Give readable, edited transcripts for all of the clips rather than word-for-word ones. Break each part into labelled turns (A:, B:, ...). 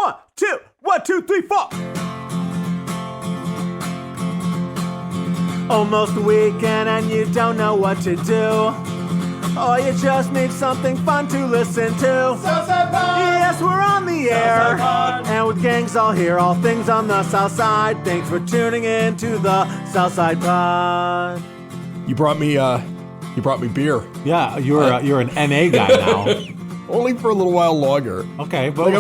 A: 1, 2, 1, 2, 3, 4. Almost the weekend and you don't know what to do. Or you just need something fun to listen to.
B: Southside Pod!
A: Yes, we're on the air.
B: Pod.
A: And with gangs all here, all things on the south side. Thanks for tuning in to the Southside Pod.
C: You brought me beer.
A: Yeah, you're an NA guy now.
C: Only for a little while longer.
A: Okay, but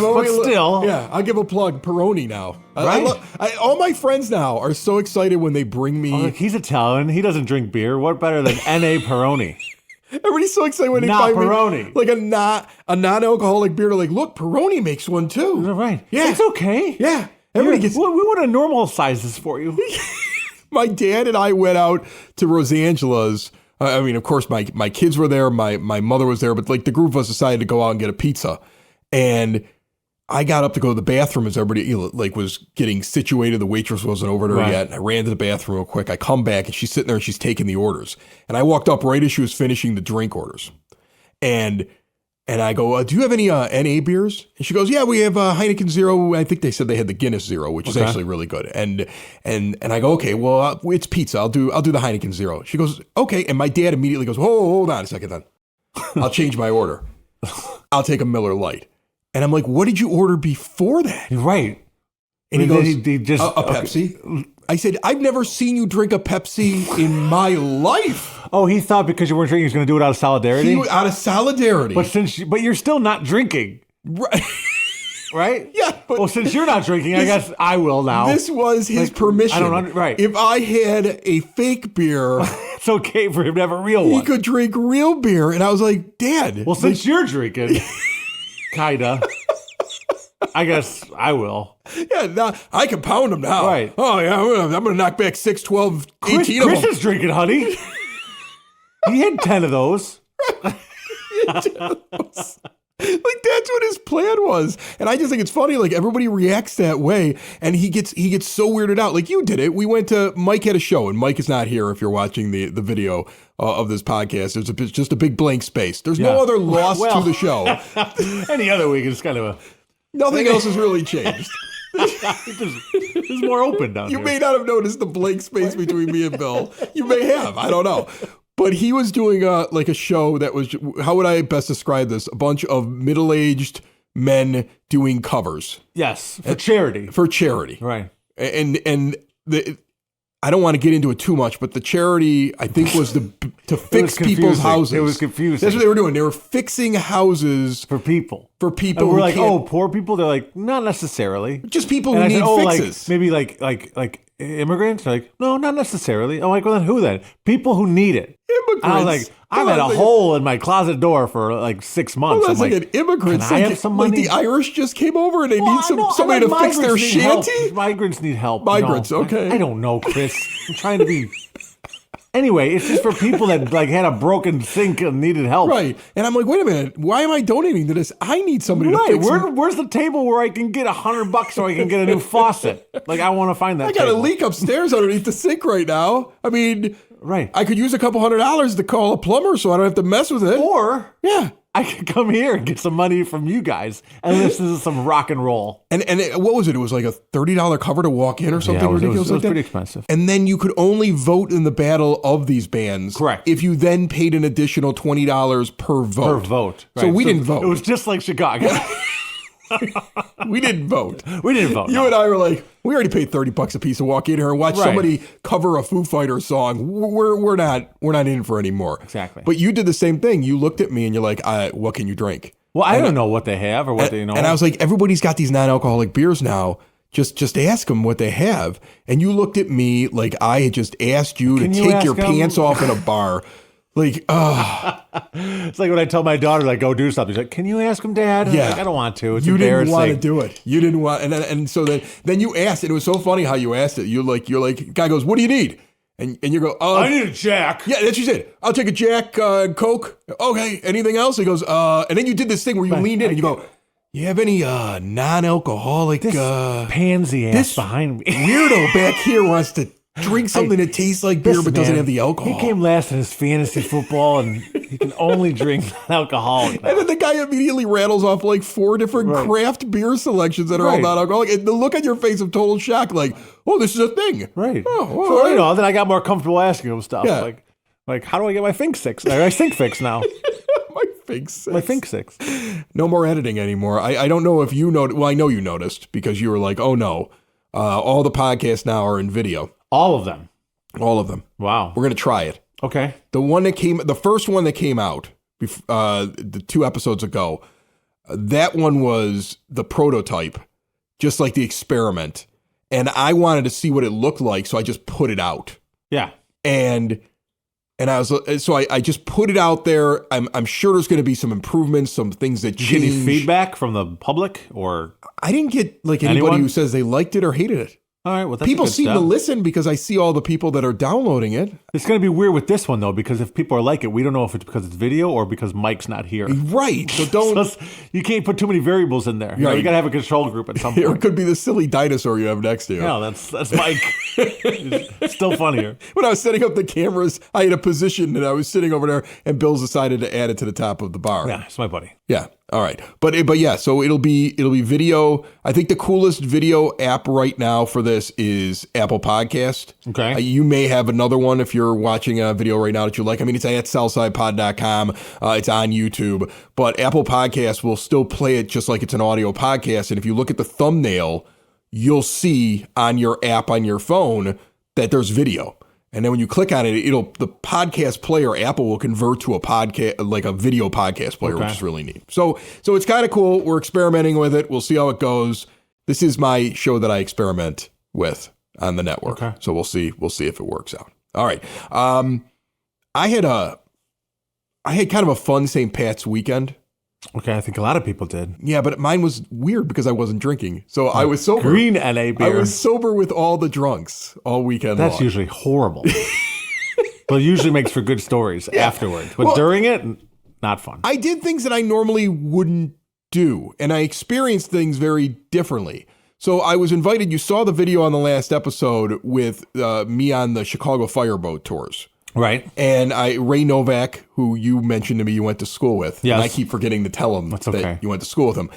A: still.
C: Yeah, I'll give a plug. Peroni now.
A: Right?
C: All my friends now are so excited when they bring me.
A: Oh, look, he's Italian. He doesn't drink beer. What better than NA Peroni?
C: Everybody's so excited when they
A: Not
C: find
A: Peroni.
C: me like a non-alcoholic beer. They're like, look, Peroni makes one too.
A: Right.
C: Yeah,
A: It's okay.
C: Yeah, everybody gets.
A: We want to normalize this for you.
C: My dad and I went out to Rosangela's. I mean, of course, my kids were there. My mother was there, but like the group of us decided to go out and get a pizza. And I got up to go to the bathroom as everybody like was getting situated. The waitress wasn't over there yet. And I ran to the bathroom real quick. I come back and she's sitting there and she's taking the orders. And I walked up right as she was finishing the drink orders. And I go, do you have any NA beers? And she goes, yeah, we have Heineken Zero. I think they said they had the Guinness Zero, which is actually really good. And I go, okay, well, it's pizza. I'll do the Heineken Zero. She goes, okay. And my dad immediately goes, oh, hold on a second then. I'll change my order. I'll take a Miller Lite. And I'm like, what did you order before that?
A: Right.
C: And he goes,
A: he just,
C: a Pepsi. Okay. I said, I've never seen you drink a Pepsi in my life.
A: Oh, he thought because you weren't drinking, he was going to do it out of solidarity?
C: Out of solidarity.
A: But you're still not drinking.
C: Right.
A: Right?
C: Yeah.
A: But well, since you're not drinking, I guess I will now.
C: This was his permission.
A: Right.
C: If I had a fake beer,
A: it's okay for him to have a real one.
C: He could drink real beer. And I was like, Dad.
A: Well, since you're drinking, kinda. I guess I will.
C: Yeah, now, I can pound them now.
A: Right.
C: Oh, yeah, I'm going to knock back 6, 12, 18 of them.
A: Chris is drinking, honey. He had 10 of those.
C: Like, that's what his plan was. And I just think it's funny, like, everybody reacts that way, and he gets so weirded out. Like, you did it. We went to, Mike had a show, and Mike is not here if you're watching the video of this podcast. There's just a big blank space. There's no other loss to the show.
A: Any other week is kind of a...
C: Nothing else has really changed.
A: It's more open down
C: You
A: here.
C: may not have noticed the blank space between me and Bill. You may have. I don't know. But he was doing a show that was, how would I best describe this? A bunch of middle-aged men doing covers.
A: Yes, for charity.
C: For charity.
A: Right.
C: And I don't want to get into it too much, but the charity, I think, was to fix people's houses.
A: It was confusing.
C: That's what they were doing. They were fixing houses
A: for people.
C: For people
A: and
C: who
A: we're like,
C: can't,
A: poor people? They're like, not necessarily.
C: Just people
A: and
C: who
A: I
C: need
A: said,
C: fixes.
A: Maybe like immigrants? They're like, no, not necessarily. I'm like, well, then who then? People who need it.
C: Immigrants.
A: I was like, I've had a hole in my closet door for like 6 months.
C: Well, that's
A: I'm
C: like an immigrant.
A: Can I have some money?
C: Like the Irish just came over and they need somebody to fix their shanty?
A: Migrants need help.
C: Migrants, okay.
A: I don't know, Chris. I'm trying to be... Anyway, it's just for people that like had a broken sink and needed help.
C: Right. And I'm like, wait a minute. Why am I donating to this? I need somebody to fix it.
A: Where's the table where I can get $100 so I can get a new faucet? Like, I want to find that
C: I got
A: table.
C: a leak upstairs underneath the sink right now. I mean,
A: right.
C: I could use a couple $100 to call a plumber so I don't have to mess with it.
A: Or
C: yeah,
A: I could come here and get some money from you guys, and this is some rock and roll.
C: And what was it? It was like a $30 cover to walk in or something ridiculous
A: it was
C: like that?
A: pretty expensive.
C: And then you could only vote in the battle of these bands.
A: Correct.
C: If you then paid an additional $20 per vote.
A: Per vote.
C: Right. So we didn't vote.
A: It was just like Chicago.
C: We didn't vote.
A: We didn't vote.
C: You and I were like, we already paid $30 a piece to walk in here and watch somebody cover a Foo Fighters song. We're not in for any more.
A: Exactly.
C: But you did the same thing. You looked at me and you're like, what can you drink?
A: Well, I don't know what they have or what they know.
C: And I was like, everybody's got these non-alcoholic beers now. Just ask them what they have. And you looked at me like I had just asked you to take your pants off in a bar. Like,
A: it's like when I tell my daughter, like, go do something. She's like, can you ask him, Dad?
C: Yeah.
A: Like, I don't want to. It's
C: you
A: embarrassing.
C: didn't want to do it. You didn't want, and so then you asked, and it was so funny how you asked it. You're like, guy goes, what do you need? And you go,
A: I need a Jack.
C: Yeah, that's what you said. I'll take a Jack, Coke. Okay, anything else? He goes, and then you did this thing where you leaned in and you go, you have any non-alcoholic?
A: This pansy ass behind me.
C: Weirdo back here wants to drink something that tastes like beer but doesn't have the alcohol.
A: He came last in his fantasy football, and he can only drink non-alcoholic now.
C: And then the guy immediately rattles off like 4 different craft beer selections that are all non-alcoholic. And the look on your face of total shock, like, oh, this is a thing.
A: Right.
C: Oh,
A: so, then I got more comfortable asking him stuff.
C: Yeah.
A: Like, how do I get my Fink Six? I Sink Fix now.
C: My Fink Six.
A: My Fink Six.
C: No more editing anymore. I don't know if you noticed. Well, I know you noticed because you were like, oh no, all the podcasts now are in video.
A: All of them.
C: All of them.
A: Wow.
C: We're going to try it.
A: Okay.
C: The first one that came out, the 2 episodes ago, that one was the prototype, just like the experiment. And I wanted to see what it looked like, so I just put it out.
A: Yeah.
C: And I just put it out there. I'm sure there's going to be some improvements, some things that change.
A: Did you get any feedback from the public or?
C: I didn't get anybody who says they liked it or hated it.
A: All right, well, that's
C: people
A: a good
C: seem
A: step.
C: to listen because I see all the people that are downloading it.
A: It's going to be weird with this one, though, because if people are like it, we don't know if it's because it's video or because Mike's not here.
C: Right. So don't...
A: you can't put too many variables in there. You got to have a control group at some point.
C: Or it could be the silly dinosaur you have next to you.
A: No, that's Mike. It's still funnier.
C: When I was setting up the cameras, I had a position and I was sitting over there and Bill decided to add it to the top of the bar.
A: Yeah, it's my buddy.
C: Yeah. All right. But yeah, so it'll be video. I think the coolest video app right now for this is Apple Podcast.
A: Okay.
C: You may have another one if you're watching a video right now that you like. I mean, it's at southsidepod.com. It's on YouTube. But Apple Podcast will still play it just like it's an audio podcast. And if you look at the thumbnail, you'll see on your app on your phone that there's video. And then when you click on it, the podcast player, Apple will convert to a podcast, like a video podcast player, which is really neat. So it's kind of cool. We're experimenting with it. We'll see how it goes. This is my show that I experiment with on the network. Okay. So we'll see if it works out. All right. I had kind of a fun St. Pat's weekend.
A: Okay, I think a lot of people did.
C: Yeah, but mine was weird because I wasn't drinking. So I was sober.
A: Green NA beer.
C: I was sober with all the drunks all weekend long.
A: That's usually horrible. But it usually makes for good stories afterwards. But during it, not fun.
C: I did things that I normally wouldn't do, and I experienced things very differently. So I was invited. You saw the video on the last episode with me on the Chicago fireboat tours.
A: Right.
C: And Ray Novak, who you mentioned to me you went to school with.
A: Yes.
C: And I keep forgetting to tell him that you went to school with him.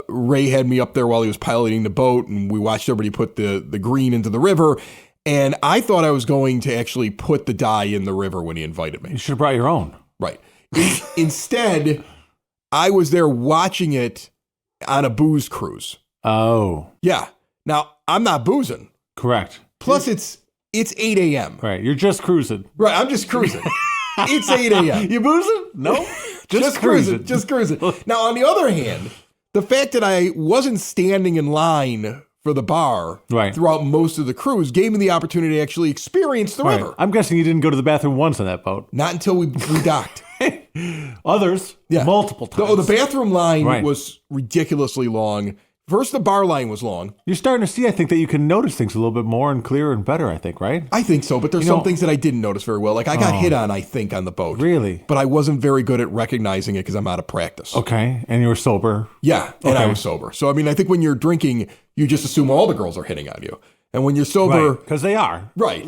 C: Ray had me up there while he was piloting the boat, and we watched everybody put the green into the river. And I thought I was going to actually put the dye in the river when he invited me.
A: You should have brought your own.
C: Right. Instead, I was there watching it on a booze cruise.
A: Oh.
C: Yeah. Now, I'm not boozing.
A: Correct.
C: Plus, it's 8 a.m.
A: Right. You're just cruising.
C: Right. I'm just cruising. It's 8 a.m.
A: You boozing? No.
C: Just cruising. Just cruising. Now, on the other hand, the fact that I wasn't standing in line for the bar throughout most of the cruise gave me the opportunity to actually experience the river.
A: I'm guessing you didn't go to the bathroom once on that boat.
C: Not until we docked.
A: Others, multiple times.
C: The bathroom line was ridiculously long. First, the bar line was long.
A: You're starting to see, I think, that you can notice things a little bit more and clearer and better, I think, right?
C: I think so, but there's some things that I didn't notice very well. Like I got hit on, I think, on the boat.
A: Really?
C: But I wasn't very good at recognizing it because I'm out of practice.
A: Okay, and you were sober?
C: Yeah, and I was sober. So, I mean, I think when you're drinking, you just assume all the girls are hitting on you. And when you're sober...
A: Because they are.
C: Right.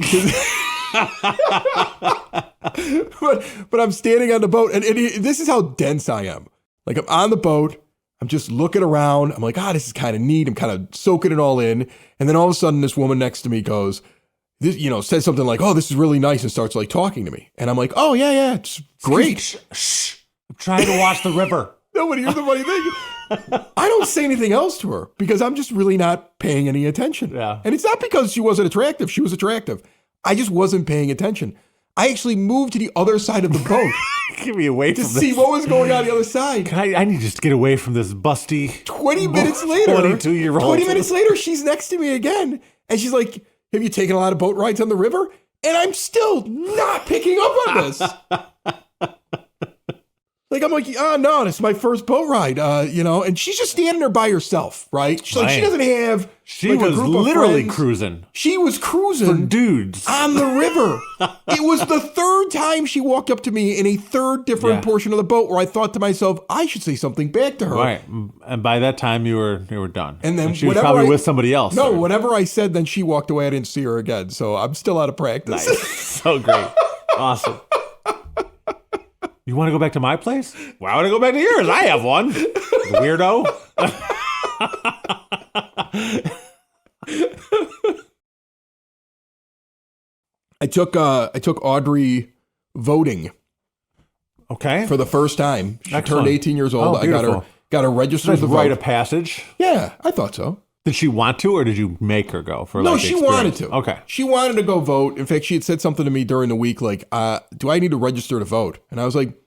C: but I'm standing on the boat, and this is how dense I am. Like, I'm on the boat, I'm just looking around, I'm like, this is kind of neat, I'm kind of soaking it all in, and then all of a sudden, this woman next to me goes, says something like, this is really nice, and starts, like, talking to me. And I'm like, yeah, it's great.
A: Shh. I'm trying to watch the river.
C: No, but here's the funny thing. I don't say anything else to her because I'm just really not paying any attention.
A: Yeah.
C: And it's not because she wasn't attractive. She was attractive. I just wasn't paying attention. I actually moved to the other side of the boat.
A: Get me away from this.
C: To see what was going on the other side.
A: I need just to get away from this busty
C: 20 minutes later.
A: 22-year-old.
C: 20 minutes later, she's next to me again. And she's like, have you taken a lot of boat rides on the river? And I'm still not picking up on this. Like, I'm like, oh, no, this is my first boat ride, and she's just standing there by herself, right? She's like, she doesn't have
B: She
C: like,
B: was
C: a group
B: literally
C: of friends.
B: cruising.
C: She was cruising
B: For dudes.
C: on the river. It was the third time she walked up to me in a third different portion of the boat where I thought to myself, I should say something back to her.
B: Right. And by that time, you were done.
C: And then
B: she was probably with somebody else.
C: No, whenever I said, then she walked away. I didn't see her again. So I'm still out of practice.
B: Nice. So great. Awesome. You want to go back to my place? Why would I go back to yours? I have one. Weirdo.
C: I took Audrey voting.
B: Okay.
C: For the first time. She
B: Excellent.
C: turned 18 years old.
B: Oh,
C: I got her registered
B: That's
C: to
B: rite
C: vote.
B: of passage.
C: Yeah, I thought so.
B: Did she want to, or did you make her go for
C: No,
B: like
C: she
B: experience?
C: wanted to.
B: Okay.
C: She wanted to go vote. In fact, she had said something to me during the week like, do I need to register to vote? And I was like,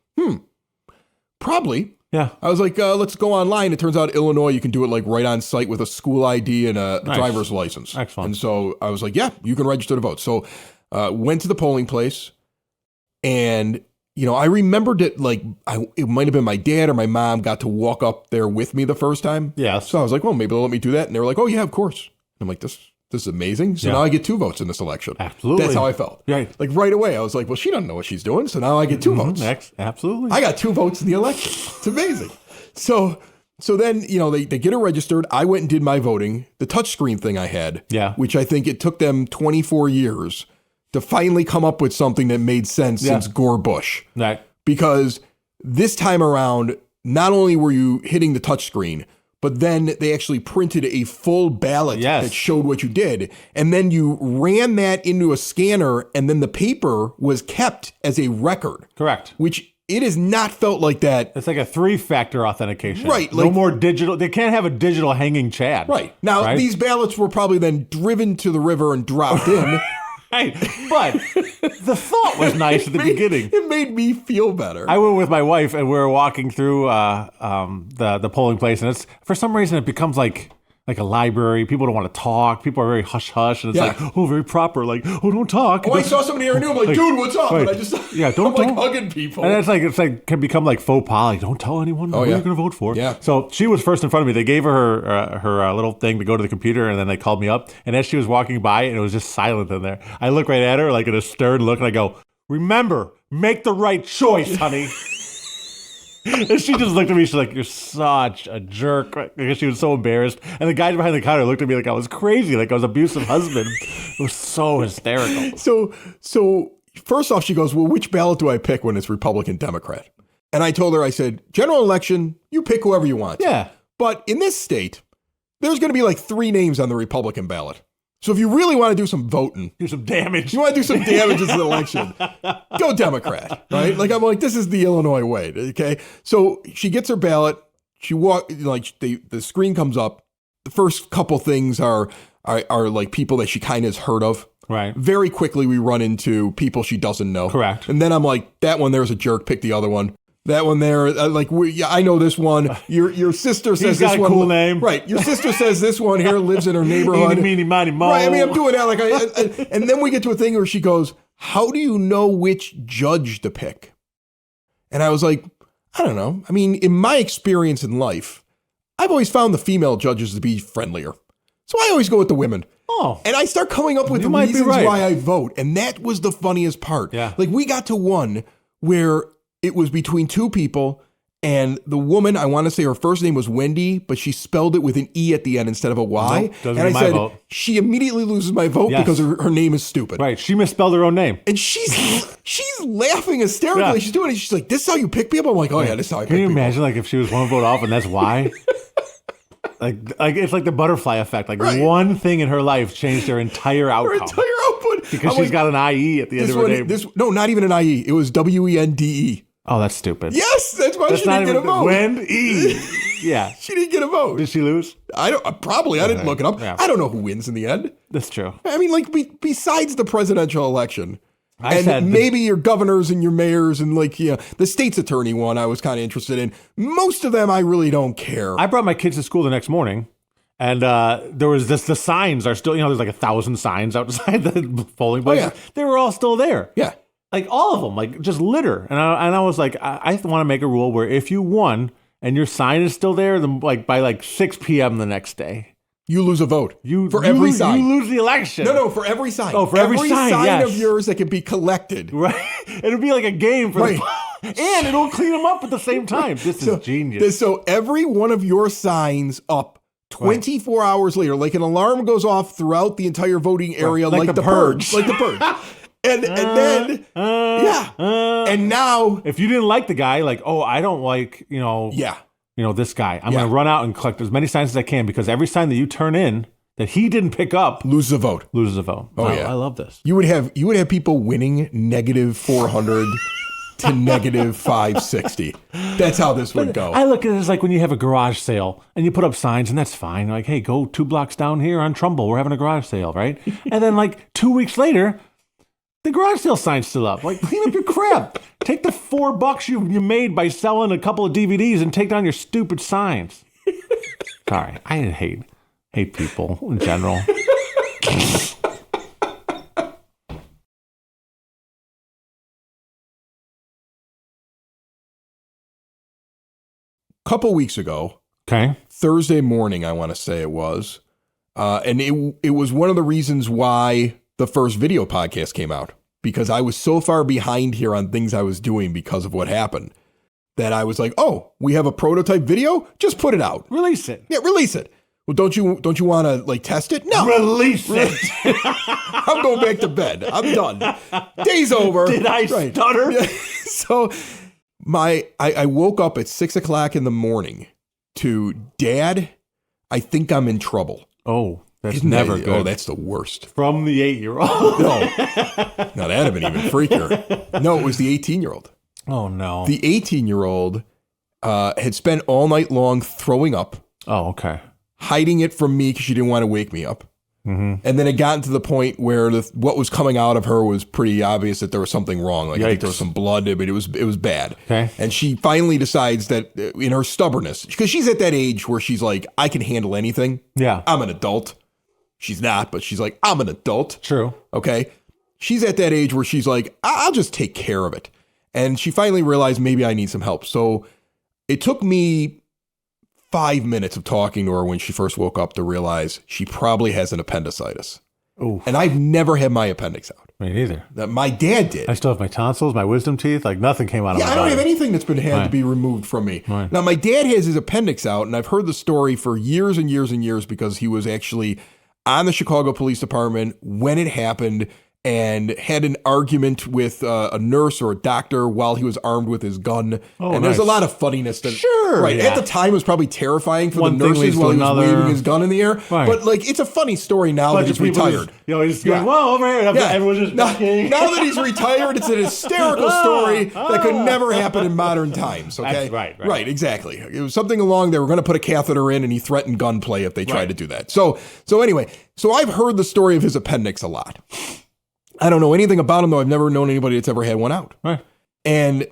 C: probably.
B: Yeah.
C: I was like, let's go online. It turns out Illinois, you can do it like right on site with a school ID and a
B: Nice.
C: driver's license.
B: Excellent.
C: And so I was like, yeah, you can register to vote. So went to the polling place, and I remembered it like it might have been my dad or my mom got to walk up there with me the first time.
B: Yes.
C: So I was like, well, maybe they'll let me do that. And they were like, oh, yeah, of course. I'm like, this is amazing. So
B: Yeah.
C: now I get 2 votes in this election.
B: Absolutely.
C: That's how I felt.
B: Right.
C: Like right away, I was like, well, she doesn't know what she's doing. So now I get 2 votes.
B: Absolutely.
C: I got 2 votes in the election. It's amazing. So then, they get her registered. I went and did my voting. The touchscreen thing I had, which I think it took them 24 years to finally come up with something that made sense since Gore Bush.
B: Right.
C: Because this time around, not only were you hitting the touchscreen, but then they actually printed a full ballot that showed what you did. And then you ran that into a scanner, and then the paper was kept as a record.
B: Correct.
C: Which it has not felt like that.
B: It's like a 3-factor authentication.
C: Right.
B: No more digital. They can't have a digital hanging Chad.
C: Right. Now, these ballots were probably then driven to the river and dropped in.
B: Right. But the thought was nice at the beginning.
C: It made me feel better.
B: I went with my wife, and we were walking through the polling place, and it's for some reason it becomes like a library. People don't want to talk. People are very hush hush, and it's like, oh, very proper. Like, oh, don't talk.
C: Oh, I saw somebody I knew. I'm like, dude, what's up?
B: Right.
C: And I just
B: don't
C: I'm like hugging people.
B: And it's like can become like faux pas. Like, don't tell anyone who you're going to vote for.
C: Yeah.
B: So she was first in front of me. They gave her little thing to go to the computer, and then they called me up. And as she was walking by, and it was just silent in there. I look right at her like in a stern look, and I go, "Remember, make the right choice, honey." And she just looked at me. She's like, "You're such a jerk," because she was so embarrassed. And the guy behind the counter looked at me like I was crazy, like I was an abusive husband. It was so hysterical.
C: So first off, she goes, "Well, which ballot do I pick when it's Republican, Democrat?" And I told her, I said, "General election, you pick whoever you want.
B: Yeah.
C: But in this state, there's going to be like 3 names on the Republican ballot. So if you really want to do some voting,
B: Do some damage.
C: you want to do some damage in the election, go Democrat, right? Like, I'm like, this is the Illinois way, okay? So she gets her ballot. She the screen comes up. The first couple things are like people that she kind of has heard of.
B: Right.
C: Very quickly, we run into people she doesn't know.
B: Correct.
C: And then I'm like, that one there's a jerk. Pick the other one. That one there, I know this one. Your sister says
B: He's got
C: this
B: a
C: one.
B: cool name.
C: Right. Your sister says this one here lives in her neighborhood.
B: Eeny, meeny, miny, moe.
C: Right. I mean, I'm doing that. And then we get to a thing where she goes, "How do you know which judge to pick?" And I was like, I don't know. I mean, in my experience in life, I've always found the female judges to be friendlier. So I always go with the women.
B: Oh.
C: And I start coming up with
B: You
C: the
B: might be
C: reasons
B: right.
C: why I vote. And that was the funniest part.
B: Yeah.
C: Like, we got to one where it was between 2 people, and the woman, I want to say her first name was Wendy, but she spelled it with an E at the end instead of a Y.
B: Nope, doesn't
C: and I
B: get my
C: said,
B: vote.
C: she immediately loses my vote
B: Yes.
C: because her name is stupid.
B: Right. She misspelled her own name.
C: And she's laughing hysterically.
B: Yeah.
C: She's doing it. She's like, "This is how you pick people?" I'm like, "Oh yeah, this is how I pick
B: Can you
C: people."
B: imagine like if she was one vote off and that's why? like it's like the butterfly effect. Like one thing in her life changed her entire
C: Her
B: outcome.
C: entire output.
B: because
C: I'm
B: she's
C: like,
B: got an IE at the end
C: this
B: of her
C: one,
B: name.
C: no, not even an IE. It was WENDE.
B: Oh, that's stupid.
C: Yes, that's why
B: That's
C: she
B: not
C: didn't get a
B: even
C: vote.
B: Wendy. Yeah.
C: She didn't get a vote.
B: Did she lose?
C: I don't. Probably. I didn't look it up.
B: Yeah.
C: I don't know who wins in the end.
B: That's true.
C: I mean, like, besides the presidential election,
B: I
C: and
B: said
C: maybe your governors and your mayors and the state's attorney one I was kind of interested in. Most of them I really don't care.
B: I brought my kids to school the next morning, and there was the signs are still, there's like 1,000 signs outside the polling place.
C: yeah.
B: They were all still there.
C: Yeah.
B: like all of them, like just litter. And I was like, I want to make a rule where if you won and your sign is still there, then like by like 6 p.m. the next day,
C: you lose a vote. For every
B: lose,
C: sign.
B: You lose the election.
C: No, for every sign.
B: Oh, for every sign, yes.
C: of yours that can be collected.
B: Right. It'll be like a game for
C: Right.
B: and it'll clean them up at the same time. This is genius.
C: So every one of your signs up 24 hours later, like an alarm goes off throughout the entire voting area,
B: Like
C: like
B: the
C: the purge. Like the purge. And then, and now,
B: if you didn't like the guy, like, oh, I don't like, this guy. I'm going to run out and collect as many signs as I can because every sign that you turn in that he didn't pick up
C: loses a vote.
B: Oh, yeah. I love this.
C: You would have people winning -400 to -560. That's how this would go.
B: I look at it as like when you have a garage sale and you put up signs and that's fine. Like, hey, go 2 blocks down here on Trumbull. We're having a garage sale, right? And then like 2 weeks later, the garage sale sign's still up. Like, clean up your crap. Take the $4 you made by selling a couple of DVDs and take down your stupid signs. Sorry, I hate people in general.
C: Couple weeks ago,
B: Okay.
C: Thursday morning, I want to say it was, and it was one of the reasons why the first video podcast came out, because I was so far behind here on things I was doing because of what happened that I was like, oh, we have a prototype video? Just put it out.
B: Release it.
C: Yeah, release it. Well, don't you want to like test it? No.
B: Release it.
C: I'm going back to bed. I'm done. Day's over.
B: Did I stutter?
C: Yeah. So I woke up at 6 o'clock in the morning to, Dad, I think I'm in trouble.
B: Oh, that's
C: Isn't
B: never
C: that,
B: good.
C: Oh, that's the worst.
B: From the 8-year-old.
C: No. Now that'd have been even freakier. No, it was the 18-year-old.
B: Oh, no.
C: The 18-year-old had spent all night long throwing up,
B: Oh, okay.
C: hiding it from me because she didn't want to wake me up.
B: Mm-hmm.
C: And then it got to the point where what was coming out of her was pretty obvious that there was something wrong. Like I think there was some blood, but it was bad.
B: Okay.
C: And she finally decides that in her stubbornness, because she's at that age where she's like, I can handle anything.
B: Yeah.
C: I'm an adult. She's not, but she's like, I'm an adult.
B: True.
C: Okay. She's at that age where she's like, I'll just take care of it. And she finally realized maybe I need some help. So it took me 5 minutes of talking to her when she first woke up to realize she probably has an appendicitis.
B: Ooh.
C: And I've never had my appendix out.
B: Me neither.
C: My dad did.
B: I still have my tonsils, my wisdom teeth. Like nothing came out of my body.
C: I don't have anything that's been had to be removed from me.
B: Right.
C: Now, my dad has his appendix out, and I've heard the story for years and years and years because he was actually on the Chicago Police Department when it happened and had an argument with a nurse or a doctor while he was armed with his gun.
B: Oh,
C: and there's a
B: nice.
C: lot of funniness.
B: Sure,
C: Right.
B: yeah.
C: At the time, it was probably terrifying for
B: One
C: the
B: thing
C: nurses
B: leads to
C: while he was
B: another.
C: waving his gun in the air.
B: Right.
C: But, like, it's a funny story now that he's retired.
B: He's going, whoa, over here.
C: Yeah.
B: Everyone's just
C: now
B: walking.
C: that he's retired, it's an hysterical story that could never happen in modern times. Okay,
B: That's right.
C: Right, exactly. It was something along they were going to put a catheter in, and he threatened gunplay if they tried to do that. So anyway, I've heard the story of his appendix a lot. I don't know anything about him though. I've never known anybody that's ever had one out.
B: Right.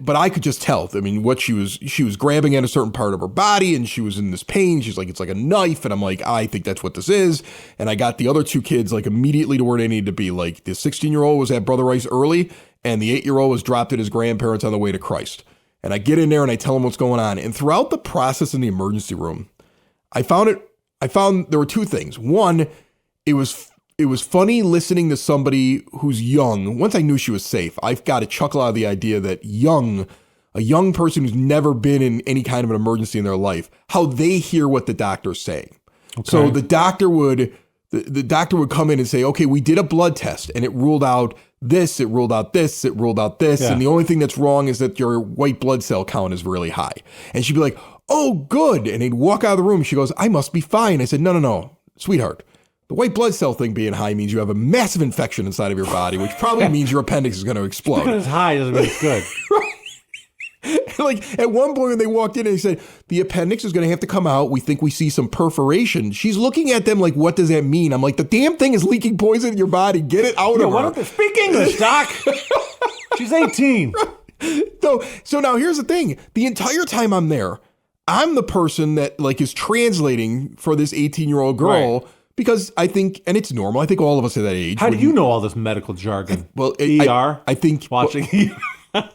C: But I could just tell. I mean, what she was grabbing at a certain part of her body, and she was in this pain. She's like, it's like a knife, and I'm like, I think that's what this is. And I got the other two kids like immediately to where they needed to be. Like the 16-year-old was at Brother Rice early, and the 8-year-old was dropped at his grandparents on the way to Christ. And I get in there and I tell them what's going on. And throughout the process in the emergency room, I found there were two things. One, it was funny listening to somebody who's young. Once I knew she was safe, I've got a chuckle out of the idea that a young person who's never been in any kind of an emergency in their life, how they hear what the doctor's saying. Okay. So the doctor would come in and say, okay, we did a blood test and it ruled out this, it ruled out this, it ruled out this.
B: Yeah.
C: And the only thing that's wrong is that your white blood cell count is really high. And she'd be like, oh, good. And he'd walk out of the room. She goes, I must be fine. I said, no, sweetheart. The white blood cell thing being high means you have a massive infection inside of your body, which probably means your appendix is going to explode.
B: Because it's high doesn't mean it's good.
C: Like at one point when they walked in and they said, the appendix is going to have to come out. We think we see some perforation. She's looking at them like, what does that mean? I'm like, the damn thing is leaking poison in your body. Get it out of her.
B: Why don't they speak English, Doc? She's 18.
C: So now here's the thing. The entire time I'm there, I'm the person that like is translating for this 18-year-old girl.
B: Right.
C: Because I think, and it's normal, I think all of us at that age.
B: How do you know all this medical jargon?
C: Well,
B: ER?
C: I think
B: Watching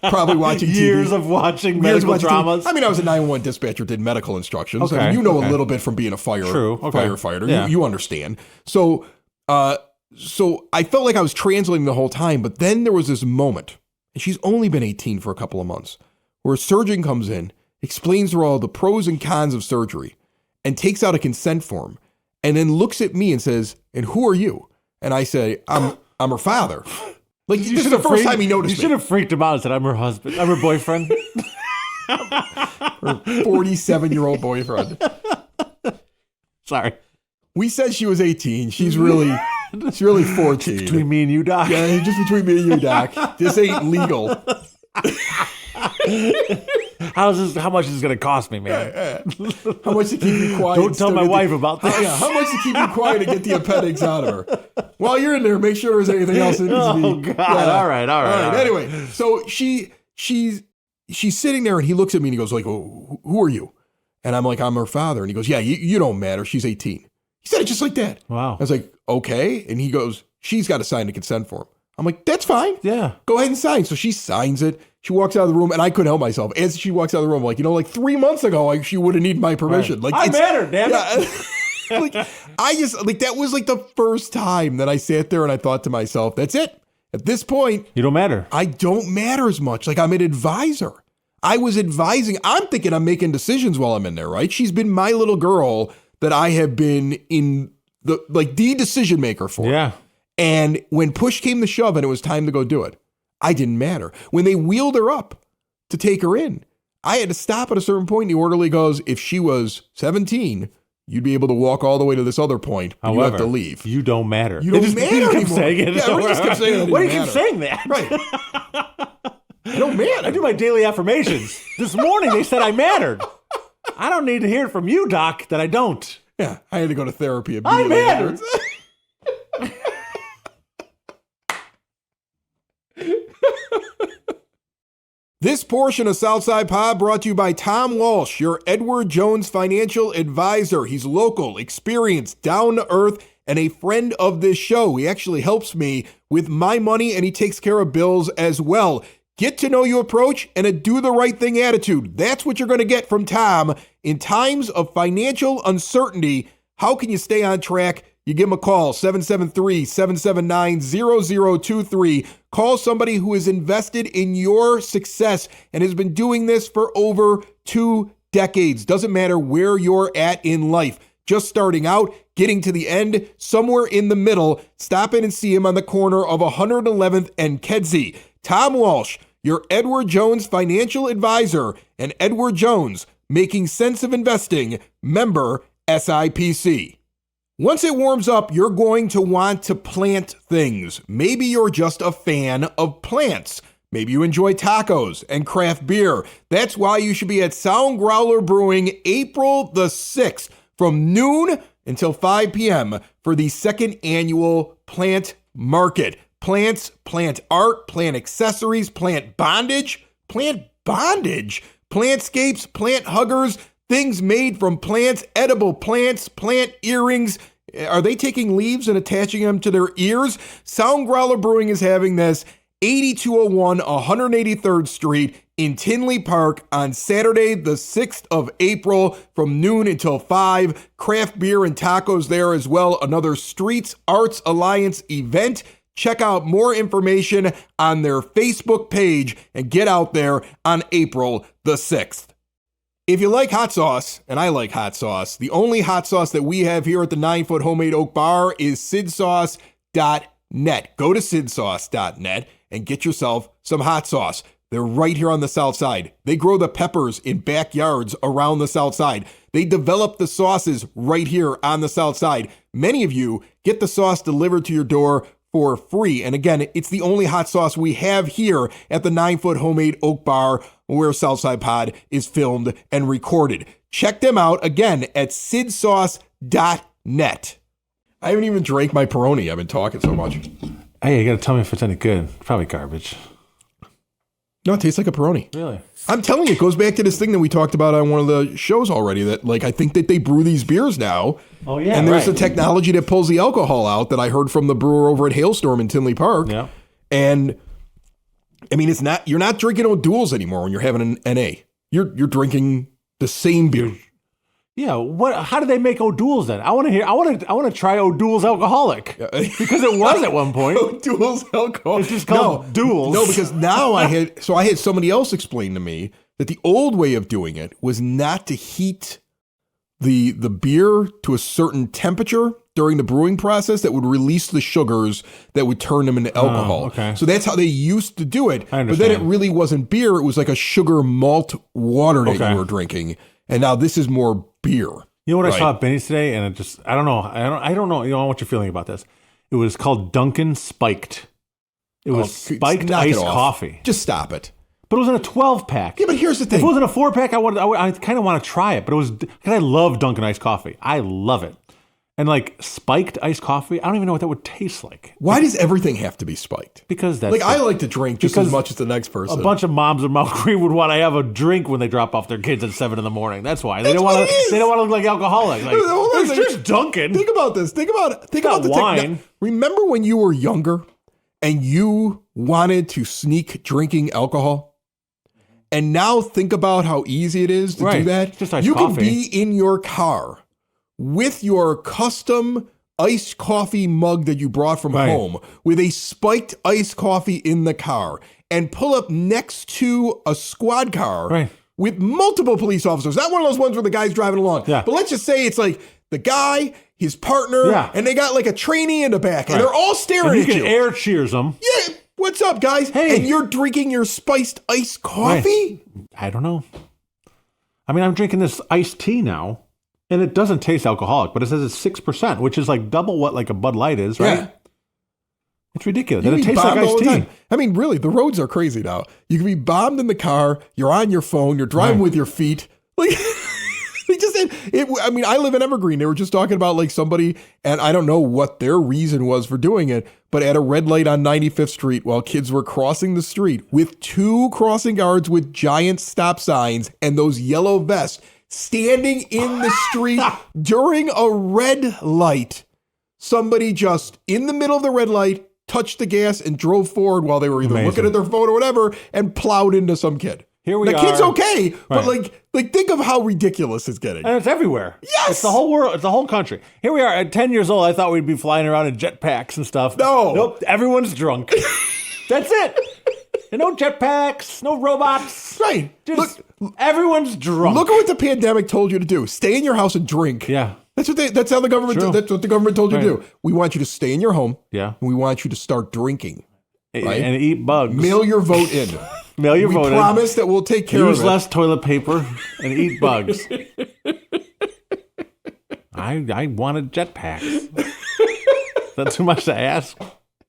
C: probably watching
B: years
C: TV.
B: of watching
C: Years
B: medical
C: watching TV.
B: dramas.
C: I mean, I was a 911 dispatcher, did medical instructions.
B: Okay,
C: I mean, you know
B: okay.
C: a little bit from being a firefighter.
B: Yeah.
C: You understand. So I felt like I was translating the whole time, but then there was this moment, and she's only been 18 for a couple of months, where a surgeon comes in, explains to her all the pros and cons of surgery, and takes out a consent form, and then looks at me and says, "And who are you?" And I say, "I'm her father." Like, this is the first time he noticed
B: You should have freaked him out and said, "I'm her husband. I'm her boyfriend."
C: Her 47-year-old boyfriend.
B: Sorry.
C: We said she was 18. She's really 14.
B: Between me and you, Doc.
C: Yeah, just between me and you, Doc. This ain't legal.
B: How much is this going to cost me, man?
C: How much to keep you quiet?
B: Don't tell my wife about this.
C: How much to keep you quiet and get the appendix out of her? While you're in there, make sure there's anything else that needs to be.
B: Oh, God.
C: Yeah.
B: All right.
C: Anyway, so she's sitting there, and he looks at me and he goes like, "Oh, who are you?" And I'm like, "I'm her father." And he goes, "Yeah, you don't matter. She's 18. He said it just like that.
B: Wow.
C: I was like, "Okay." And he goes, "She's got to sign the consent form." I'm like, "That's fine.
B: Yeah.
C: Go ahead and sign." So she signs it. She walks out of the room, and I couldn't help myself. As she walks out of the room, like, 3 months ago, she would have needed my permission.
B: Right.
C: Like,
B: I mattered, damn it.
C: like, I just, like, that was like the first time that I sat there and I thought to myself, that's it. At this point,
B: You don't matter.
C: I don't matter as much. Like, I'm an advisor. I was advising. I'm thinking I'm making decisions while I'm in there, right? She's been my little girl that I have been in the decision maker for.
B: Yeah.
C: And when push came to shove and it was time to go do it, I didn't matter. When they wheeled her up to take her in, I had to stop at a certain point. And the orderly goes, "If she was 17, you'd be able to walk all the way to this other point, but you have to leave."
B: You don't matter.
C: You don't
B: They
C: matter
B: kept
C: anymore.
B: saying it.
C: Yeah, we just kept saying it.
B: Why do you
C: didn't
B: keep
C: matter.
B: saying that?
C: Right. I don't matter.
B: I do my daily affirmations. This morning they said I mattered. I don't need to hear it from you, Doc, that I don't.
C: Yeah, I had to go to therapy.
B: I
C: immediately
B: mattered.
C: afterwards. This portion of Southside Pod brought to you by Tom Walsh, your Edward Jones financial advisor. He's local, experienced, down to earth, and a friend of this show. He actually helps me with my money, and he takes care of bills as well. Get to know you approach and a do the right thing attitude. That's what you're going to get from Tom. In times of financial uncertainty, how can you stay on track? You give him a call, 773-779-0023. Call somebody who is invested in your success and has been doing this for over 2 decades. Doesn't matter where you're at in life. Just starting out, getting to the end, somewhere in the middle. Stop in and see him on the corner of 111th and Kedzie. Tom Walsh, your Edward Jones financial advisor, and Edward Jones, making sense of investing, member SIPC. Once it warms up, you're going to want to plant things. Maybe you're just a fan of plants. Maybe you enjoy tacos and craft beer. That's why you should be at Sound Growler Brewing April the 6th from noon until 5 p.m. for the second annual plant market. Plants, plant art, plant accessories, plant bondage, plantscapes, plant huggers, things made from plants, edible plants, plant earrings. Are they taking leaves and attaching them to their ears? Sound Growler Brewing is having this 8201 183rd Street in Tinley Park on Saturday, the 6th of April from noon until 5. Craft beer and tacos there as well. Another Streets Arts Alliance event. Check out more information on their Facebook page and get out there on April the 6th. If you like hot sauce, and I like hot sauce, the only hot sauce that we have here at the 9-Foot Homemade Oak Bar is sidsauce.net. Go to sidsauce.net and get yourself some hot sauce. They're right here on the south side. They grow the peppers in backyards around the south side. They develop the sauces right here on the south side. Many of you get the sauce delivered to your door for free. And again, it's the only hot sauce we have here at the 9-Foot Homemade Oak Bar where Southside Pod is filmed and recorded. Check them out again at sidsauce.net. I haven't even drank my Peroni. I've been talking so much.
B: Hey, you got to tell me if it's any good. Probably garbage.
C: No, it tastes like a Peroni.
B: Really?
C: I'm telling you, it goes back to this thing that we talked about on one of the shows already, that like I think that they brew these beers now.
B: Oh, yeah,
C: and there's
B: right.
C: a technology that pulls the alcohol out that I heard from the brewer over at Hailstorm in Tinley Park.
B: Yeah.
C: And I mean, you're not drinking O'Doul's anymore when you're having an NA. You're drinking the same beer.
B: Yeah, how do they make O'Doul's then? I want to try O'Doul's alcoholic. Because it was at one point.
C: O'Doul's alcohol.
B: It's just called Doul's.
C: No, because now I had somebody else explain to me that the old way of doing it was not to heat the beer to a certain temperature during the brewing process that would release the sugars that would turn them into alcohol.
B: Okay.
C: So that's how they used to do it.
B: I understand.
C: But then it really wasn't beer. It was like a sugar malt water that you were drinking. And now this is more beer.
B: You know what I saw at Benny's today, and it just I don't know. You know what you're feeling about this. It was called Dunkin' Spiked. It was spiked iced coffee.
C: Just stop it.
B: But it was in a 12-pack.
C: Yeah, but here's the thing.
B: If it was in a 4-pack, I kind of want to try it. But it was because I love Dunkin' iced coffee. I love it. And like spiked iced coffee, I don't even know what that would taste like.
C: Why does everything have to be spiked?
B: Because that's
C: like I like to drink just as much as the next person.
B: A bunch of moms in Mount Green would want to have a drink when they drop off their kids at 7 a.m. That's why they don't want to. They don't want to look like alcoholics. Like, it's just Dunkin'.
C: Think about this. Think about the
B: wine.
C: Remember when you were younger and you wanted to sneak drinking alcohol? And now think about how easy it is to do that.
B: Just iced
C: you
B: coffee.
C: can be in your car with your custom iced coffee mug that you brought from home with a spiked iced coffee in the car and pull up next to a squad car with multiple police officers. Not one of those ones where the guy's driving along.
B: Yeah.
C: But let's just say it's like the guy, his partner, and they got like a trainee in the back and they're all staring at you.
B: You can air cheers them.
C: Yeah. What's up, guys?
B: Hey.
C: And you're drinking your spiced iced coffee?
B: I don't know. I mean, I'm drinking this iced tea now. And it doesn't taste alcoholic, but it says it's 6%, which is like double what like a Bud Light is, right?
C: Yeah.
B: It's ridiculous. And it tastes like iced tea.
C: I mean, really, the roads are crazy now. You can be bombed in the car. You're on your phone. You're driving with your feet. Like, they just it. I mean, I live in Evergreen. They were just talking about like somebody, and I don't know what their reason was for doing it, but at a red light on 95th Street while kids were crossing the street with 2 crossing guards with giant stop signs and those yellow vests, standing in the street during a red light, somebody just in the middle of the red light touched the gas and drove forward while they were either looking at their phone or whatever and plowed into some kid.
B: Here we are.
C: The kid's okay, but like think of how ridiculous it's getting.
B: And it's everywhere.
C: Yes!
B: It's the whole world. It's the whole country. Here we are at 10 years old. I thought we'd be flying around in jetpacks and stuff.
C: No.
B: Nope. Everyone's drunk. That's it. And no jetpacks, no robots.
C: Right.
B: Just everyone's drunk.
C: Look at what the pandemic told you to do. Stay in your house and drink.
B: Yeah.
C: That's how the government that's what the government told you to do. We want you to stay in your home.
B: Yeah.
C: And we want you to start drinking. Right?
B: And eat bugs.
C: Mail your vote in.
B: Mail your vote in.
C: We promise that we'll take care of it.
B: Use less toilet paper and eat bugs. I wanted jetpacks. That's too much to ask.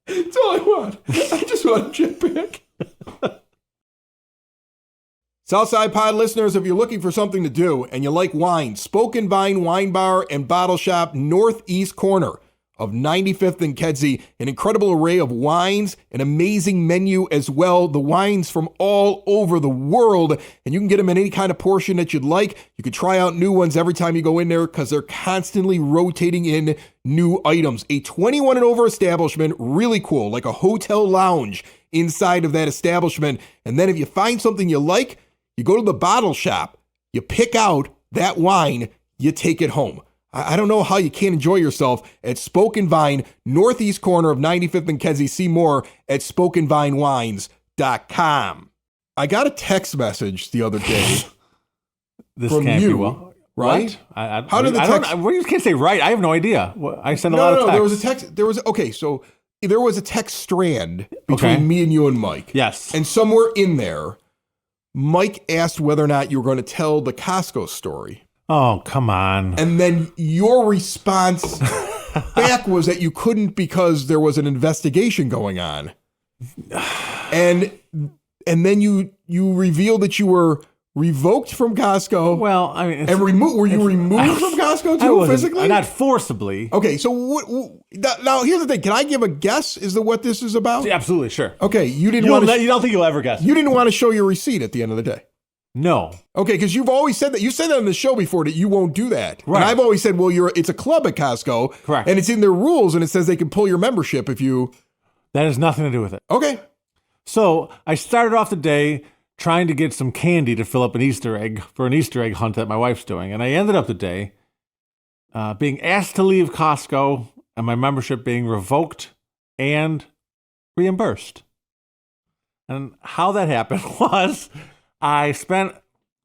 C: That's all I want. I just want a jetpack. Southside Pod listeners, if you're looking for something to do and you like wine, Spoken Vine Wine Bar and Bottle Shop, northeast corner of 95th and Kedzie, an incredible array of wines, an amazing menu as well, the wines from all over the world, and you can get them in any kind of portion that you'd like. You can try out new ones every time you go in there because they're constantly rotating in new items. A 21 and over establishment, really cool, like a hotel lounge inside of that establishment. And then if you find something you like, you go to the bottle shop, you pick out that wine, you take it home. I don't know how you can't enjoy yourself at Spoken Vine, northeast corner of 95th and Kedzie. See more at spokenvinewines.com. I got a text message the other day
B: This
C: from
B: can't
C: you,
B: be well.
C: right?
B: What?
C: How did the text?
B: You can't say right. I have no idea. I send a lot of texts.
C: There was a text. There was a text strand between me and you and Mike.
B: Yes.
C: And somewhere in there, Mike asked whether or not you were going to tell the Costco story.
B: Oh, come on.
C: And then your response back was that you couldn't because there was an investigation going on. And then you revealed that you were revoked from Costco.
B: Well, I mean,
C: And were you removed from Costco
B: I
C: too,
B: wasn't-
C: physically?
B: Not forcibly.
C: Okay, so now here's the thing. Can I give a guess as to what this is about?
B: Yeah, absolutely, sure.
C: Okay, you didn't
B: You
C: want
B: don't,
C: to.
B: you don't think you'll ever guess?
C: You didn't want to show your receipt at the end of the day.
B: No.
C: Okay, because you've always said that. You said that on the show before that you won't do that.
B: Right.
C: And I've always said, well, it's a club at Costco.
B: Correct.
C: And it's in their rules, and it says they can pull your membership if you.
B: That has nothing to do with it.
C: Okay.
B: So I started off the day trying to get some candy to fill up an Easter egg for an Easter egg hunt that my wife's doing. And I ended up the day being asked to leave Costco and my membership being revoked and reimbursed. And how that happened was I spent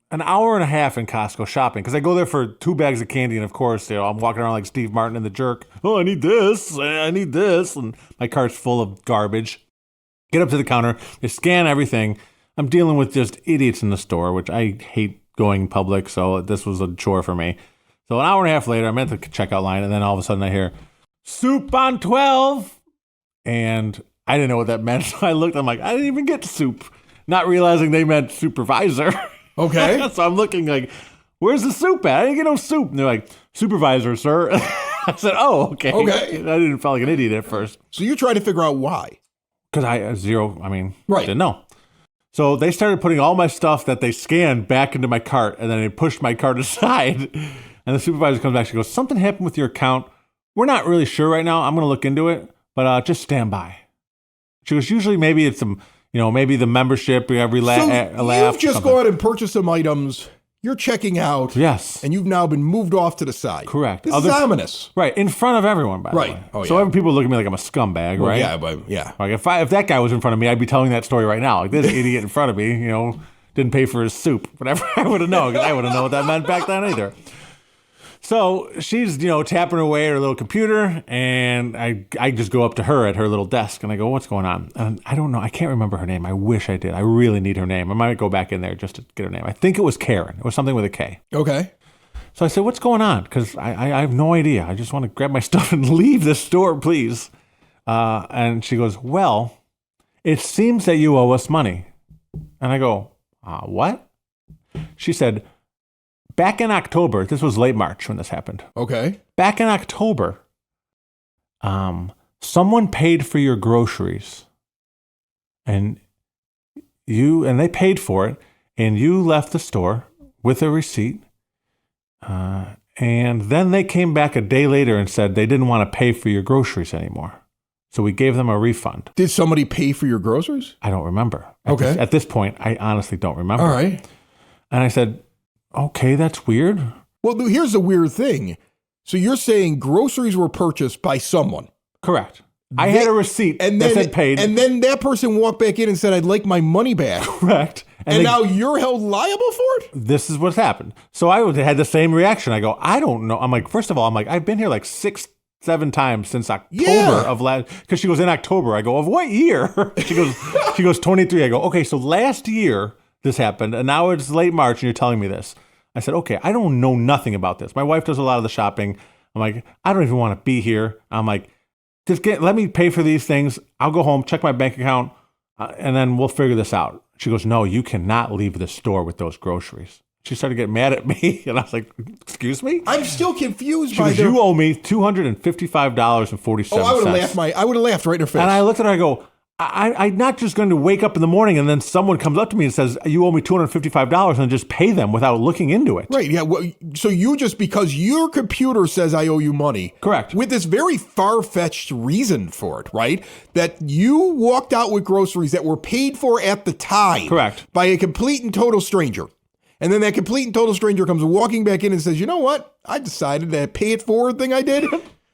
B: an hour and a half in Costco shopping because I go there for 2 bags of candy. And of course, I'm walking around like Steve Martin in The Jerk. Oh, I need this. I need this. And my cart's full of garbage. Get up to the counter. They scan everything. I'm dealing with just idiots in the store, which I hate going in public, so this was a chore for me. So an hour and a half later, I'm at the checkout line, and then all of a sudden I hear, soup on 12. And I didn't know what that meant, so I looked, I'm like, I didn't even get soup. Not realizing they meant supervisor.
C: Okay.
B: So I'm looking like, where's the soup at? I didn't get no soup. And they're like, supervisor, sir. I said, oh, okay.
C: Okay.
B: I didn't feel like an idiot at first.
C: So you try to figure out why.
B: Because
C: Right.
B: didn't know. So they started putting all my stuff that they scanned back into my cart, and then they pushed my cart aside. And the supervisor comes back, she goes, something happened with your account. We're not really sure right now. I'm going to look into it, but just stand by. She goes, usually maybe it's some, maybe the membership, every
C: You've just gone and purchased some items. You're checking out.
B: Yes.
C: And you've now been moved off to the side.
B: Correct.
C: This is ominous.
B: Right, in front of everyone, by the
C: Right.
B: way.
C: Oh,
B: So
C: yeah.
B: people look at me like I'm a scumbag,
C: Well,
B: right?
C: yeah, but yeah.
B: Like if that guy was in front of me, I'd be telling that story right now. Like this idiot in front of me, didn't pay for his soup. Whatever, I would have known, because I wouldn't know what that meant back then either. So she's, tapping away at her little computer, and I just go up to her at her little desk, and I go, what's going on? And I don't know. I can't remember her name. I wish I did. I really need her name. I might go back in there just to get her name. I think it was Karen. It was something with a K.
C: Okay.
B: So I said, what's going on? Because I have no idea. I just want to grab my stuff and leave this store, please. And she goes, well, it seems that you owe us money. And I go, what? She said, back in October, this was late March when this happened.
C: Okay.
B: Back in October, someone paid for your groceries. And they paid for it. And you left the store with a receipt. And then they came back a day later and said they didn't want to pay for your groceries anymore. So we gave them a refund.
C: Did somebody pay for your groceries?
B: I don't remember.
C: Okay.
B: At this point, I honestly don't remember.
C: All right.
B: And I said, okay, that's weird.
C: Well, here's the weird thing. So you're saying groceries were purchased by someone.
B: Correct. I had a receipt that said paid.
C: And then that person walked back in and said, I'd like my money back.
B: Correct.
C: And now you're held liable for it?
B: This is what's happened. So I had the same reaction. I go, I don't know. I'm like, first of all, I've been here like 6-7 times since October of last, because she goes, in October. I go, of what year? She goes 23. I go, okay, so last year this happened, and now it's late March, and you're telling me this. I said, okay, I don't know nothing about this. My wife does a lot of the shopping. I'm like, I don't even want to be here. I'm like, let me pay for these things. I'll go home, check my bank account, and then we'll figure this out. She goes, no, you cannot leave the store with those groceries. She started getting mad at me, and I was like, excuse me?
C: I'm still confused
B: She
C: by
B: goes, you owe me $255.47.
C: Oh, I would have laughed right in her face.
B: And I looked at her, I go, I'm not just going to wake up in the morning and then someone comes up to me and says, you owe me $255 and just pay them without looking into it.
C: Right, yeah. Well, so you just, because your computer says I owe you money.
B: Correct.
C: With this very far-fetched reason for it, right? That you walked out with groceries that were paid for at the time.
B: Correct.
C: By a complete and total stranger. And then that complete and total stranger comes walking back in and says, you know what? I decided that pay it forward thing I did,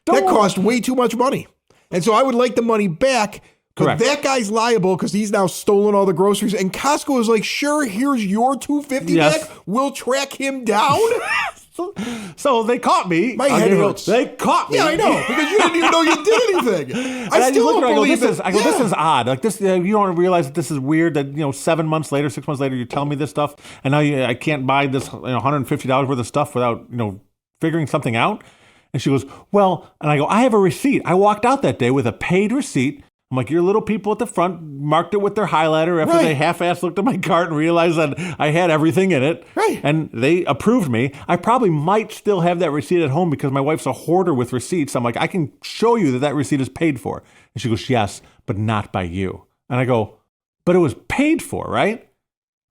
C: that cost way too much money. And so I would like the money back. But that guy's liable because he's now stolen all the groceries. And Costco is like, sure, here's your $250 back. We'll track him down.
B: So they caught me.
C: My head hurts.
B: They caught me.
C: Yeah, I know, because you didn't even know you did anything. I still don't believe
B: this is odd. Like this, you don't realize that this is weird. That 7 months later, 6 months later, you're telling me this stuff, and now I can't buy this $150 worth of stuff without figuring something out. And she goes, well, and I go, I have a receipt. I walked out that day with a paid receipt. I'm like, your little people at the front marked it with their highlighter after they half-assed looked at my cart and realized that I had everything in it.
C: Right.
B: And they approved me. I probably might still have that receipt at home because my wife's a hoarder with receipts. I'm like, I can show you that receipt is paid for. And she goes, yes, but not by you. And I go, but it was paid for, right?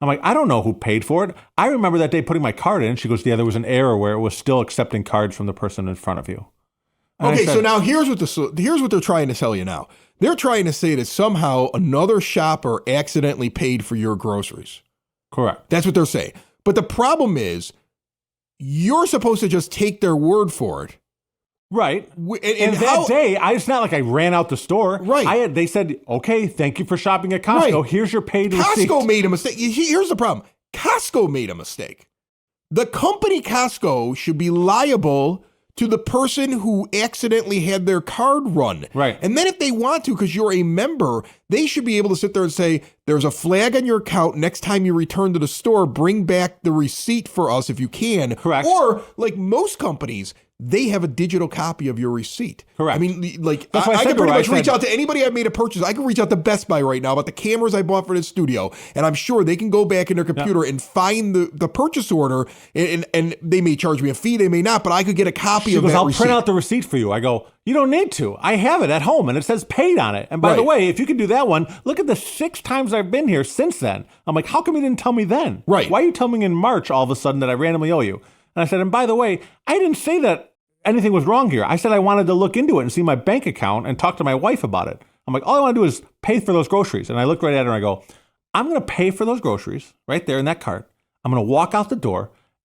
B: I'm like, I don't know who paid for it. I remember that day putting my card in. She goes, yeah, there was an error where it was still accepting cards from the person in front of you. And
C: okay, so now here's what they're trying to tell you now. They're trying to say that somehow another shopper accidentally paid for your groceries.
B: Correct.
C: That's what they're saying. But the problem is, you're supposed to just take their word for it.
B: Right.
C: And
B: that day, it's not like I ran out the store.
C: Right.
B: They said, okay, thank you for shopping at Costco.
C: Right.
B: Here's your paid receipt.
C: Costco made a mistake. Here's the problem. Costco made a mistake. The company Costco should be liable to the person who accidentally had their card run.
B: Right.
C: And then if they want to, because you're a member, they should be able to sit there and say, there's a flag on your account. Next time you return to the store, bring back the receipt for us if you can.
B: Correct.
C: Or like most companies, they have a digital copy of your receipt.
B: Correct.
C: I mean, like,
B: That's why
C: I
B: said
C: can pretty
B: to her,
C: much reach out to anybody I've made a purchase. I can reach out to Best Buy right now about the cameras I bought for this studio, and I'm sure they can go back in their computer and find the purchase order, and they may charge me a fee, they may not, but I could get a copy of that
B: I'll
C: receipt.
B: print out the receipt for you. I go, you don't need to. I have it at home, and it says paid on it. And by the way, if you can do that one, look at the 6 times I've been here since then. I'm like, how come you didn't tell me then?
C: Right.
B: Why are you telling me in March all of a sudden that I randomly owe you? And I said, and by the way, I didn't say that anything was wrong here. I said I wanted to look into it and see my bank account and talk to my wife about it. I'm like, all I want to do is pay for those groceries. And I looked right at her and I go, I'm going to pay for those groceries right there in that cart. I'm going to walk out the door.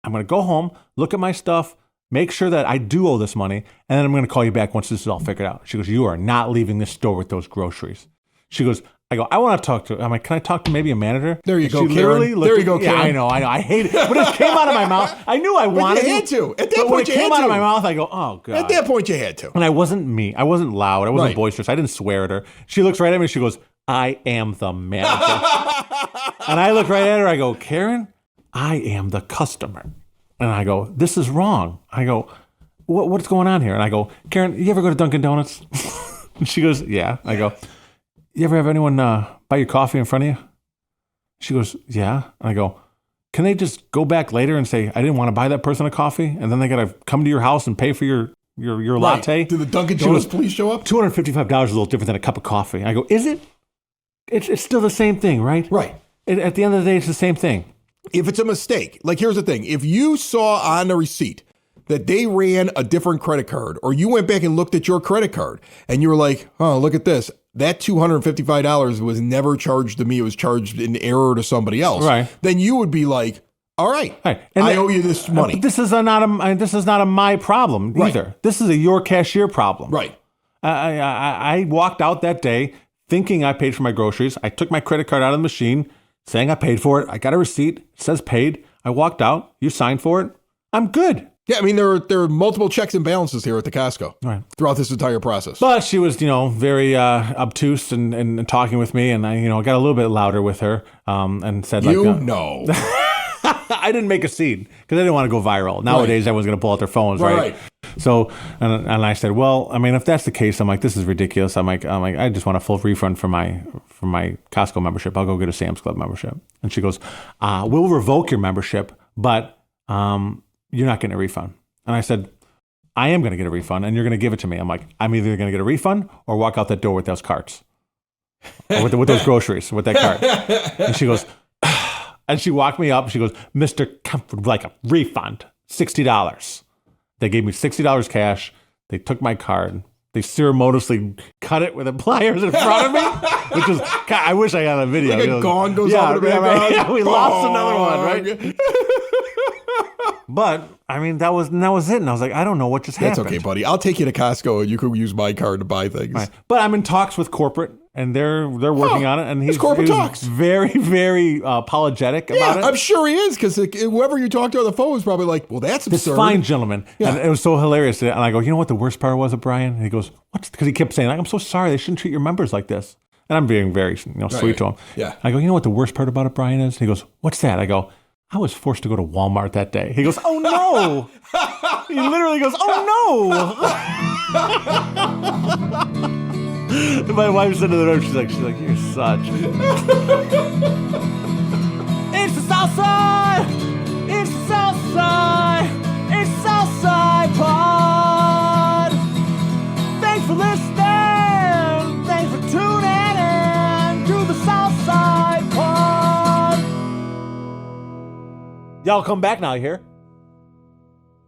B: I'm going to go home, look at my stuff, make sure that I do owe this money, and then I'm going to call you back once this is all figured out. She goes, you are not leaving this store with those groceries. She goes, I go, I want to talk to, I'm like, can I talk to maybe a manager?
C: There you
B: And
C: go,
B: she
C: Karen.
B: literally looked
C: There you
B: at-
C: go, Karen.
B: Yeah, I know. I hate it. But it came out of my mouth. I knew I wanted
C: you had to. At that
B: but when
C: point,
B: it
C: you
B: came
C: had
B: out of
C: to.
B: my mouth, I go, oh, God.
C: At that point, you had to.
B: And I wasn't me. I wasn't loud. I wasn't
C: Right.
B: boisterous. I didn't swear at her. She looks right at me and she goes, I am the manager. And I look right at her. I go, Karen, I am the customer. And I go, this is wrong. I go, what's going on here? And I go, Karen, you ever go to Dunkin' Donuts? And she goes, yeah. I go, you ever have anyone buy your coffee in front of you? She goes, yeah. And I go, can they just go back later and say, I didn't want to buy that person a coffee? And then they got to come to your house and pay for your latte?
C: Did the Dunkin'
B: She
C: Donuts
B: goes,
C: police show up?
B: $255 is a little different than a cup of coffee. I go, is it? It's still the same thing, right?
C: Right.
B: At the end of the day, it's the same thing.
C: If it's a mistake, like here's the thing. If you saw on the receipt that they ran a different credit card, or you went back and looked at your credit card and you were like, oh, look at this. That $255 was never charged to me. It was charged in error to somebody else.
B: Right.
C: Then you would be like, all right,
B: And
C: I owe you this money.
B: But this is not a my problem
C: Right.
B: either. This is a your cashier problem.
C: Right.
B: I walked out that day thinking I paid for my groceries. I took my credit card out of the machine, saying I paid for it. I got a receipt. It says paid. I walked out. You signed for it. I'm good.
C: Yeah, I mean, there are multiple checks and balances here at the Costco
B: Right.
C: throughout this entire process.
B: But she was, very obtuse and talking with me, and I, got a little bit louder with her and said,
C: no.
B: I didn't make a scene because I didn't want to go viral. Nowadays, everyone's going to pull out their phones, right? So, and I said, well, I mean, if that's the case, I'm like, this is ridiculous. I'm like, I just want a full refund for my Costco membership. I'll go get a Sam's Club membership. And she goes, we'll revoke your membership, but you're not getting a refund. And I said, I am going to get a refund, and you're going to give it to me. I'm like, I'm either going to get a refund or walk out that door with those carts, or with those groceries, with that cart. And she goes, and she walked me up. She goes, Mr. Comfort, like a refund, $60. They gave me $60 cash. They took my card. They ceremoniously cut it with the pliers in front of me, which was, God, I wish I had a video.
C: Like a gong goes over the background.
B: Yeah, we lost another one, right? But I mean, that was it, and I was like, I don't know what just happened.
C: That's okay, buddy. I'll take you to Costco, and you could use my card to buy things.
B: Right. But I'm in talks with corporate, and they're working on it, and he's
C: corporate talks.
B: very, very apologetic about it.
C: I'm sure he is, because whoever you talk to on the phone is probably like, well, that's
B: This
C: absurd.
B: fine gentleman.
C: Yeah.
B: And it was so hilarious. And I go, you know what the worst part was of Brian? And he goes, what's, because he kept saying, like, I'm so sorry. They shouldn't treat your members like this. And I'm being very sweet to him.
C: Yeah.
B: I go, you know what the worst part about it, Brian, is? And he goes, what's that? I go, I was forced to go to Walmart that day. He goes, oh no. He literally goes, oh no. My wife said to the room, she's like, you're such.
A: It's the Southside! It's the Southside! It's the Southside Pod! Thanks for listening! Thanks for tuning in to the Southside Pod!
B: Y'all come back now, you hear?